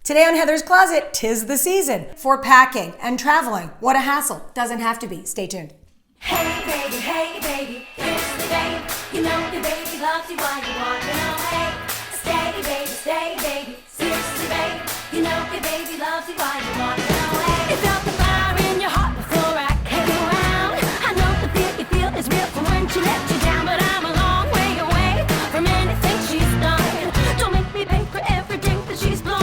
Today on Heather's Closet, 'tis the season for packing and traveling. What a hassle. Doesn't have to be. Stay tuned. Hey baby, it's the day. You know your baby loves you while you want to know. Hey, stay baby, seriously baby. You know your baby loves you while you want to know. Hey, you felt the fire in your heart before I came around. I know the fear you feel is real from when she let you down, but I'm a long way away from anything she's done. Don't make me pay for every drink that she's blown.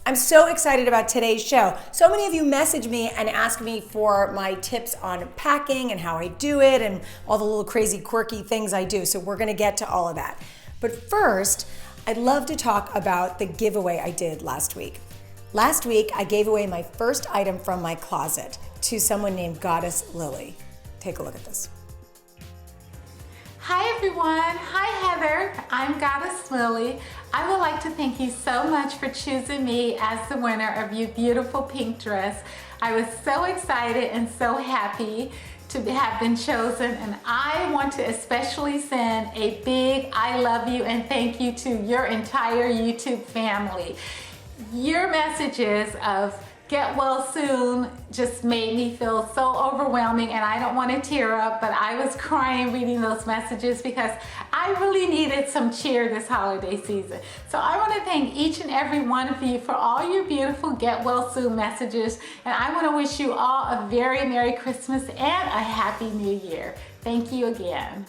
I'm so excited about today's show. So many of you message me and ask me for my tips on packing and how I do it and all the little crazy quirky things I do. So we're gonna get to all of that. But first, I'd love to talk about the giveaway I did last week. Last week, I gave away my first item from my closet to someone named Goddess Lily. Take a look at this. Hi everyone, hi Heather, I'm Goddess Lily. I would like to thank you so much for choosing me as the winner of your beautiful pink dress. I was so excited and so happy to have been chosen, and I want to especially send a big I love you and thank you to your entire YouTube family. Your messages of get well soon just made me feel so overwhelming, and I don't want to tear up, but I was crying reading those messages because I really needed some cheer this holiday season. So I want to thank each and every one of you for all your beautiful get well soon messages, and I want to wish you all a very Merry Christmas and a Happy New Year. Thank you again.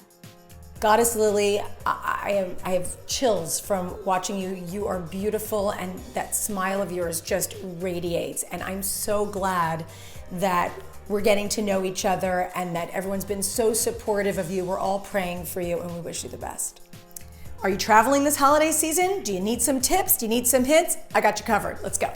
Goddess Lily, I have chills from watching you. You are beautiful, and that smile of yours just radiates. And I'm so glad that we're getting to know each other and that everyone's been so supportive of you. We're all praying for you, and we wish you the best. Are you traveling this holiday season? Do you need some tips? Do you need some hints? I got you covered. Let's go.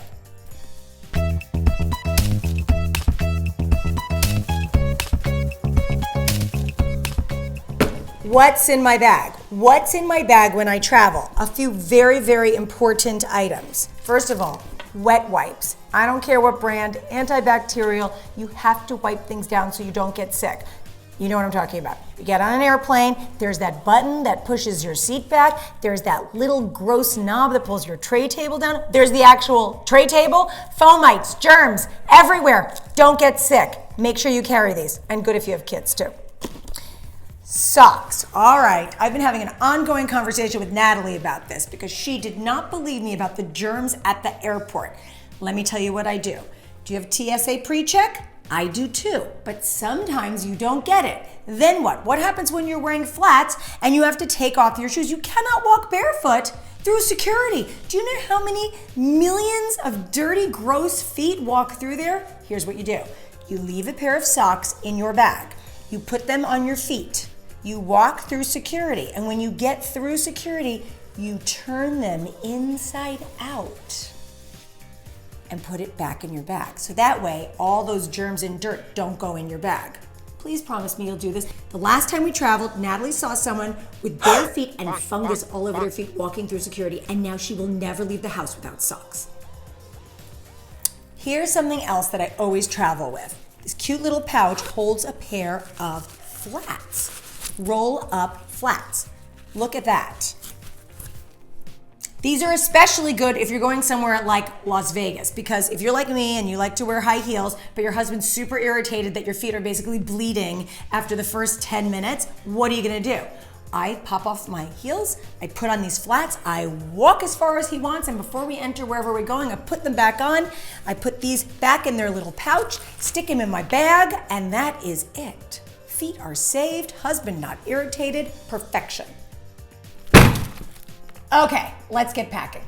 What's in my bag? What's in my bag when I travel? A few very, very important items. First of all, wet wipes. I don't care what brand, antibacterial. You have to wipe things down so you don't get sick. You know what I'm talking about. You get on an airplane, there's that button that pushes your seat back. There's that little gross knob that pulls your tray table down. There's the actual tray table. Fomites, germs, everywhere. Don't get sick. Make sure you carry these. And good if you have kids too. Socks. All right, I've been having an ongoing conversation with Natalie about this because she did not believe me about the germs at the airport. Let me tell you what I do. Do you have TSA pre-check? I do too, but sometimes you don't get it. Then what? What happens when you're wearing flats and you have to take off your shoes? You cannot walk barefoot through security. Do you know how many millions of dirty, gross feet walk through there? Here's what you do. You leave a pair of socks in your bag. You put them on your feet. You walk through security, and when you get through security, you turn them inside out and put it back in your bag. So that way, all those germs and dirt don't go in your bag. Please promise me you'll do this. The last time we traveled, Natalie saw someone with bare feet and fungus all over their feet walking through security, and now she will never leave the house without socks. Here's something else that I always travel with. This cute little pouch holds a pair of flats. Roll up flats. Look at that. These are especially good if you're going somewhere like Las Vegas, because if you're like me and you like to wear high heels, but your husband's super irritated that your feet are basically bleeding after the first 10 minutes, what are you gonna do? I pop off my heels, I put on these flats, I walk as far as he wants, and before we enter wherever we're going, I put them back on, I put these back in their little pouch, stick them in my bag, and that is it. Feet are saved, husband not irritated, perfection. Okay, let's get packing.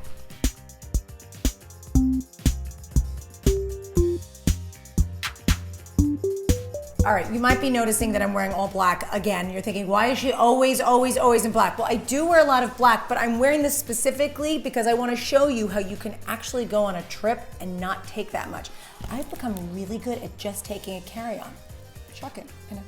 All right, you might be noticing that I'm wearing all black again. You're thinking, why is she always in black? Well, I do wear a lot of black, but I'm wearing this specifically because I want to show you how you can actually go on a trip and not take that much. I've become really good at just taking a carry-on. Shocking, I know.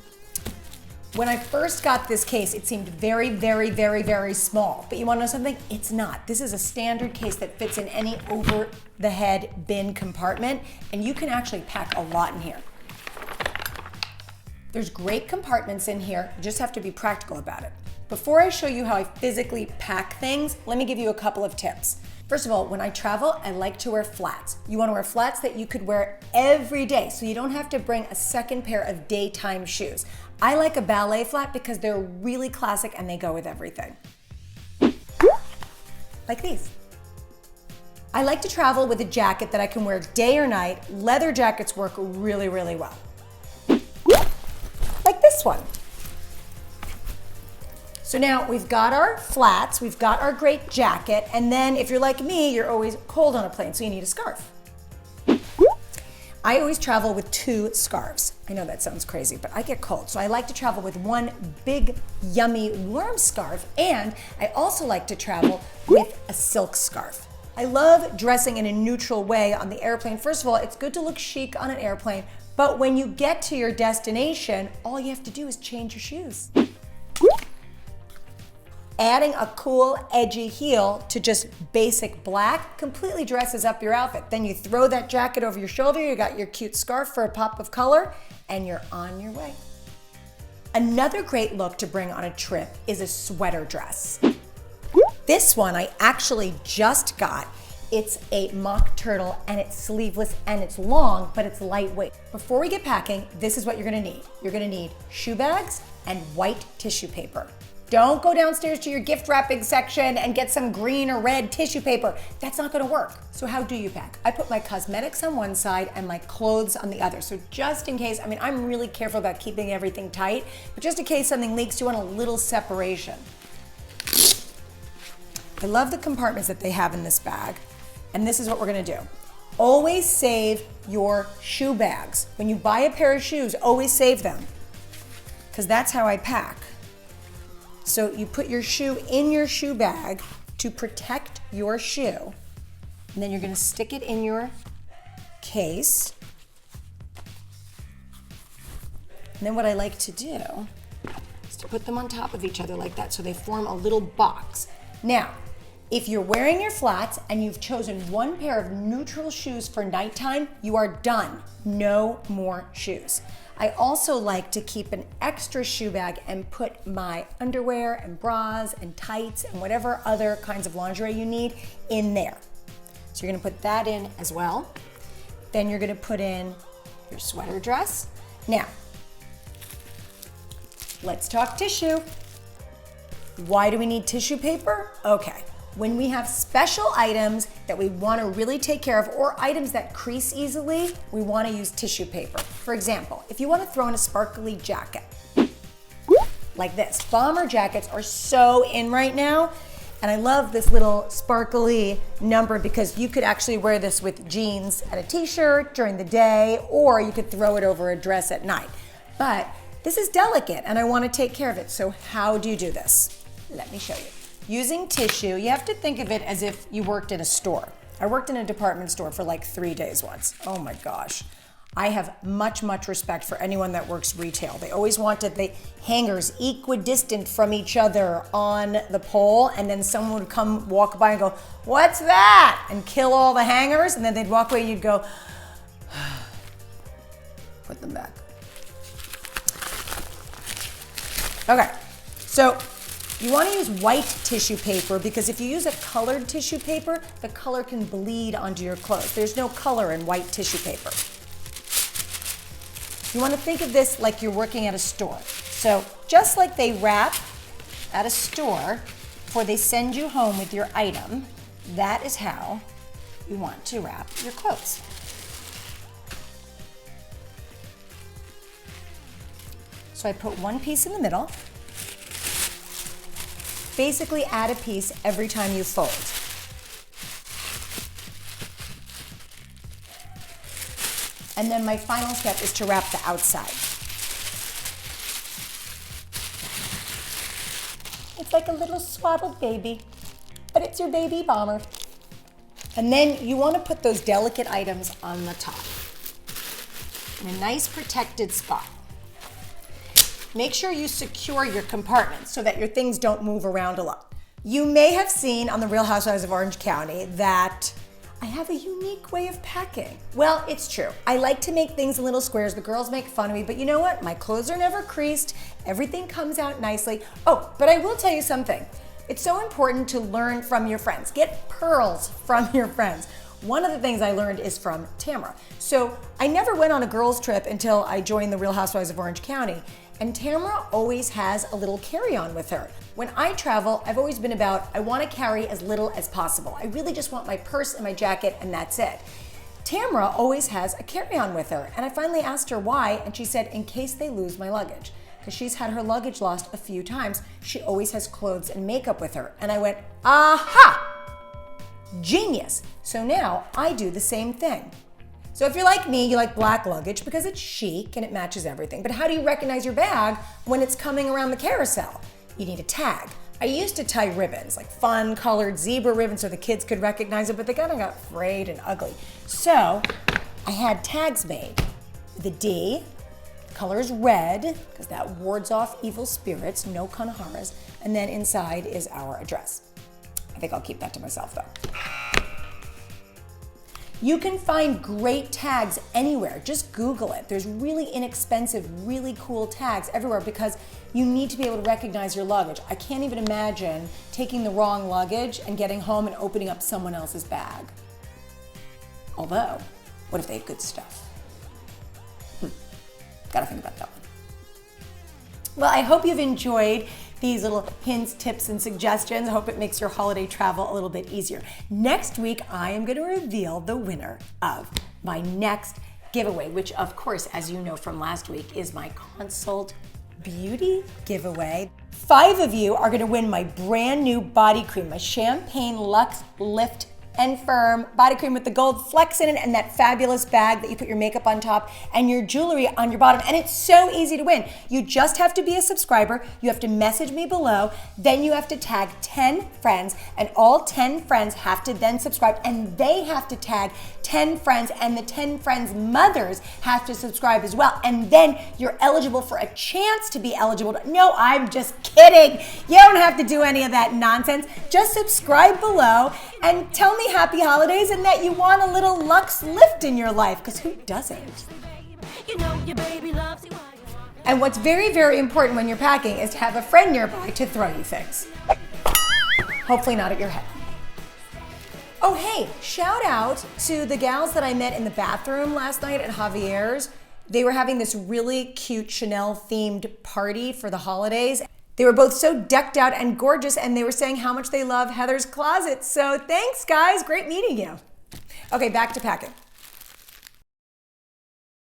When I first got this case, it seemed very, very, very, very small. But you want to know something? It's not. This is a standard case that fits in any over-the-head bin compartment, and you can actually pack a lot in here. There's great compartments in here. You just have to be practical about it. Before I show you how I physically pack things, let me give you a couple of tips. First of all, when I travel, I like to wear flats. You want to wear flats that you could wear every day, so you don't have to bring a second pair of daytime shoes. I like a ballet flat because they're really classic and they go with everything. Like these. I like to travel with a jacket that I can wear day or night. Leather jackets work really, really well. Like this one. So now we've got our flats, we've got our great jacket, and then if you're like me, you're always cold on a plane, so you need a scarf. I always travel with 2 scarves. I know that sounds crazy, but I get cold, so I like to travel with one big, yummy, warm scarf, and I also like to travel with a silk scarf. I love dressing in a neutral way on the airplane. First of all, it's good to look chic on an airplane, but when you get to your destination, all you have to do is change your shoes. Adding a cool, edgy heel to just basic black completely dresses up your outfit. Then you throw that jacket over your shoulder, you got your cute scarf for a pop of color, and you're on your way. Another great look to bring on a trip is a sweater dress. This one I actually just got. It's a mock turtle and it's sleeveless and it's long, but it's lightweight. Before we get packing, this is what you're gonna need. You're gonna need shoe bags and white tissue paper. Don't go downstairs to your gift wrapping section and get some green or red tissue paper. That's not gonna work. So how do you pack? I put my cosmetics on one side and my clothes on the other. So just in case, I'm really careful about keeping everything tight, but just in case something leaks, you want a little separation. I love the compartments that they have in this bag, and this is what we're gonna do. Always save your shoe bags. When you buy a pair of shoes, always save them, because that's how I pack. So you put your shoe in your shoe bag to protect your shoe, and then you're gonna stick it in your case. And then what I like to do is to put them on top of each other like that so they form a little box. Now, if you're wearing your flats and you've chosen one pair of neutral shoes for nighttime, you are done. No more shoes. I also like to keep an extra shoe bag and put my underwear and bras and tights and whatever other kinds of lingerie you need in there. So you're gonna put that in as well. Then you're gonna put in your sweater dress. Now, let's talk tissue. Why do we need tissue paper? Okay. When we have special items that we want to really take care of or items that crease easily, we want to use tissue paper. For example, if you want to throw in a sparkly jacket, like this. Bomber jackets are so in right now, and I love this little sparkly number because you could actually wear this with jeans and a t-shirt during the day, or you could throw it over a dress at night. But this is delicate and I want to take care of it. So how do you do this? Let me show you. Using tissue, you have to think of it as if you worked in a store. I worked in a department store for like 3 days once. Oh my gosh. I have much, much respect for anyone that works retail. They always wanted the hangers equidistant from each other on the pole, and then someone would come walk by and go, "What's that?" and kill all the hangers, and then they'd walk away and you'd go, put them back. Okay, so you want to use white tissue paper because if you use a colored tissue paper, the color can bleed onto your clothes. There's no color in white tissue paper. You want to think of this like you're working at a store. So just like they wrap at a store before they send you home with your item, that is how you want to wrap your clothes. So I put one piece in the middle. Basically add a piece every time you fold. And then my final step is to wrap the outside. It's like a little swaddled baby, but it's your baby bomber. And then you want to put those delicate items on the top in a nice protected spot. Make sure you secure your compartments so that your things don't move around a lot. You may have seen on The Real Housewives of Orange County that I have a unique way of packing. Well, it's true. I like to make things in little squares. The girls make fun of me, but you know what? My clothes are never creased. Everything comes out nicely. Oh, but I will tell you something. It's so important to learn from your friends. Get pearls from your friends. One of the things I learned is from Tamara. So I never went on a girls' trip until I joined the Real Housewives of Orange County. And Tamara always has a little carry-on with her. When I travel, I've always been about, I want to carry as little as possible. I really just want my purse and my jacket, and that's it. Tamara always has a carry-on with her. And I finally asked her why, and she said, in case they lose my luggage. Because she's had her luggage lost a few times. She always has clothes and makeup with her. And I went, aha! Genius. So now I do the same thing. So if you're like me, you like black luggage because it's chic and it matches everything. But how do you recognize your bag when it's coming around the carousel? You need a tag. I used to tie ribbons, like fun colored zebra ribbons so the kids could recognize it, but they kind of got frayed and ugly. So I had tags made. The D, the color is red because that wards off evil spirits, no kanaharas, and then inside is our address. I think I'll keep that to myself though. You can find great tags anywhere. Just Google it. There's really inexpensive, really cool tags everywhere because you need to be able to recognize your luggage. I can't even imagine taking the wrong luggage and getting home and opening up someone else's bag. Although, what if they have good stuff? Gotta think about that one. Well, I hope you've enjoyed these little hints, tips, and suggestions. I hope it makes your holiday travel a little bit easier. Next week, I am going to reveal the winner of my next giveaway, which of course, as you know from last week, is my Consult Beauty giveaway. 5 of you are going to win my brand new body cream, my Champagne Luxe Lift and Firm body cream with the gold flecks in it and that fabulous bag that you put your makeup on top and your jewelry on your bottom. And it's so easy to win. You just have to be a subscriber. You have to message me below. Then you have to tag 10 friends and all 10 friends have to then subscribe and they have to tag 10 friends and the 10 friends' mothers have to subscribe as well. And then you're eligible for a chance to be eligible. No, I'm just kidding. You don't have to do any of that nonsense. Just subscribe below and tell me happy holidays and that you want a little luxe lift in your life, because who doesn't? You know your baby loves you. And what's very, very important when you're packing is to have a friend nearby to throw you things. Hopefully not at your head. Oh, hey, shout out to the gals that I met in the bathroom last night at Javier's. They were having this really cute Chanel themed party for the holidays. They were both so decked out and gorgeous, and they were saying how much they love Heather's Closet. So thanks, guys. Great meeting you. Okay, back to packing.